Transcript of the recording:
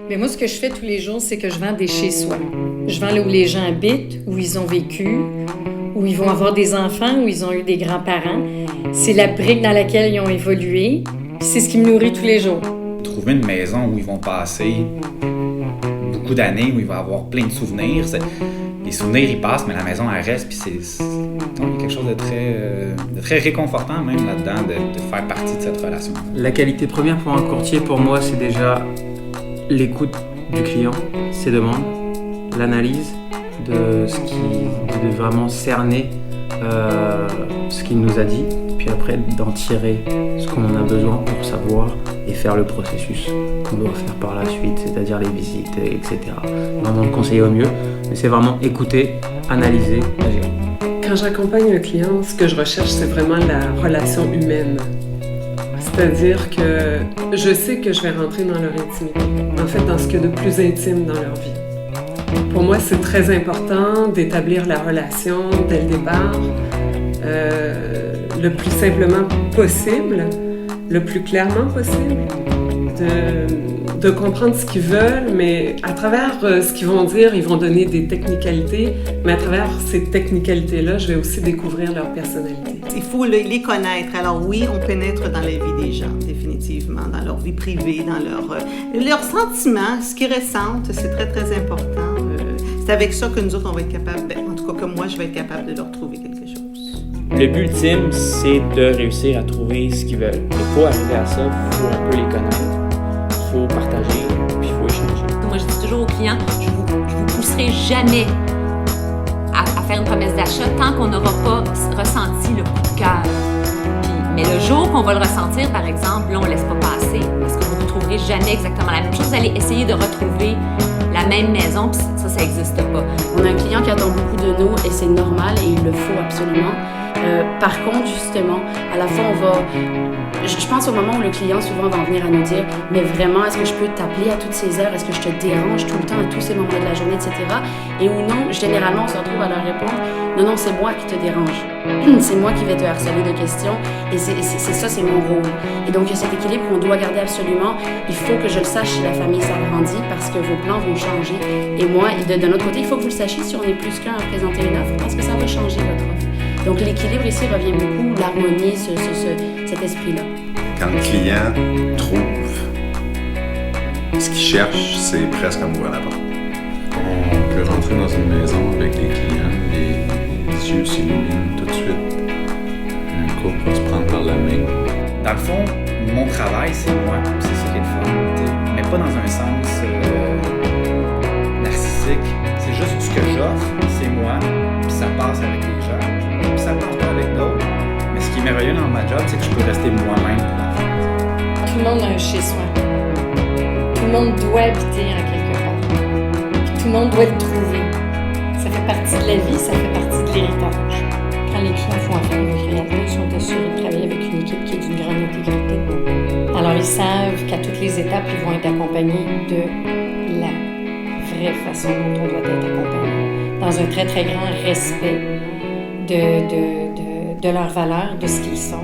Mais moi, ce que je fais tous les jours, c'est que je vends des chez-soi. Je vends là où les gens habitent, où ils ont vécu, où ils vont avoir des enfants, où ils ont eu des grands-parents. C'est la brique dans laquelle ils ont évolué. C'est ce qui me nourrit tous les jours. Trouver une maison où ils vont passer beaucoup d'années, où il va y avoir plein de souvenirs. Les souvenirs, ils passent, mais la maison, elle reste. Puis il y a quelque chose de très réconfortant même là-dedans, de faire partie de cette relation. La qualité première pour un courtier, pour moi, c'est déjà l'écoute du client, ses demandes, l'analyse de vraiment cerner ce qu'il nous a dit, puis après d'en tirer ce qu'on en a besoin pour savoir et faire le processus qu'on doit faire par la suite, c'est-à-dire les visites, etc. Vraiment le conseiller au mieux, mais c'est vraiment écouter, analyser, agir. Quand j'accompagne un client, ce que je recherche, c'est vraiment la relation humaine. C'est-à-dire que je sais que je vais rentrer dans leur intimité, en fait dans ce qu'il y a de plus intime dans leur vie. Pour moi, c'est très important d'établir la relation dès le départ, le plus simplement possible, le plus clairement possible, de comprendre ce qu'ils veulent, mais à travers ce qu'ils vont dire, ils vont donner des technicalités, mais à travers ces technicalités-là, je vais aussi découvrir leur personnalité. Il faut les connaître. Alors oui, on pénètre dans la vie des gens, définitivement, dans leur vie privée, dans leurs sentiments, ce qu'ils ressentent, c'est très, très important. C'est avec ça que nous autres, on va être capables, en tout cas que moi, je vais être capable de leur trouver quelque chose. Le but ultime, c'est de réussir à trouver ce qu'ils veulent. Mais pour arriver à ça, il faut un peu les connaître. Il faut partager, puis il faut échanger. Moi, je dis toujours aux clients, je vous pousserai jamais à faire une promesse d'achat tant qu'on n'aura pas ressenti le coup de cœur. Mais le jour qu'on va le ressentir, par exemple, là, on ne laisse pas passer parce que vous ne retrouverez jamais exactement la même chose. Vous allez essayer de retrouver la même maison, puis ça n'existe pas. On a un client qui attend beaucoup de nous et c'est normal et il le faut absolument. Par contre, justement, à la fin, je pense au moment où le client souvent va venir à nous dire « Mais vraiment, est-ce que je peux t'appeler à toutes ces heures? Est-ce que je te dérange tout le temps à tous ces moments de la journée, etc. » Et ou non, généralement, on se retrouve à leur répondre « Non, non, c'est moi qui te dérange. C'est moi qui vais te harceler de questions et c'est ça, c'est mon rôle. » Et donc, il y a cet équilibre qu'on doit garder absolument. Il faut que je le sache si la famille s'agrandit parce que vos plans vont changer. Et moi, de notre côté, il faut que vous le sachiez si on est plus qu'un à présenter une offre parce que ça va changer votre offre. Donc l'équilibre ici revient beaucoup, l'harmonie, cet esprit-là. Quand le client trouve ce qu'il cherche, c'est presque comme ouvrir la porte. On peut rentrer dans une maison avec les clients, les yeux s'illuminent tout de suite. Un couple va se prendre par la main. Dans le fond, mon travail, c'est moi. C'est ça qui est le fun. Mais pas dans un sens narcissique. C'est juste ce que j'offre, c'est moi, puis ça passe avec les gens. Puis ça passe pas avec d'autres. Mais ce qui est merveilleux dans ma job, c'est que je peux rester moi-même pour la fin. Tout le monde a un chez-soi. Tout le monde doit habiter en quelque part. Puis tout le monde doit le trouver. Ça fait partie de la vie, ça fait partie de l'héritage. Quand les clients font affaire avec Réalto, ils sont assurés de travailler avec une équipe qui est d'une grande intégrité. Alors ils savent qu'à toutes les étapes, ils vont être accompagnés de la vraie façon dont on doit être accompagné. Dans un très, très grand respect de leurs valeurs, de ce qu'ils sont.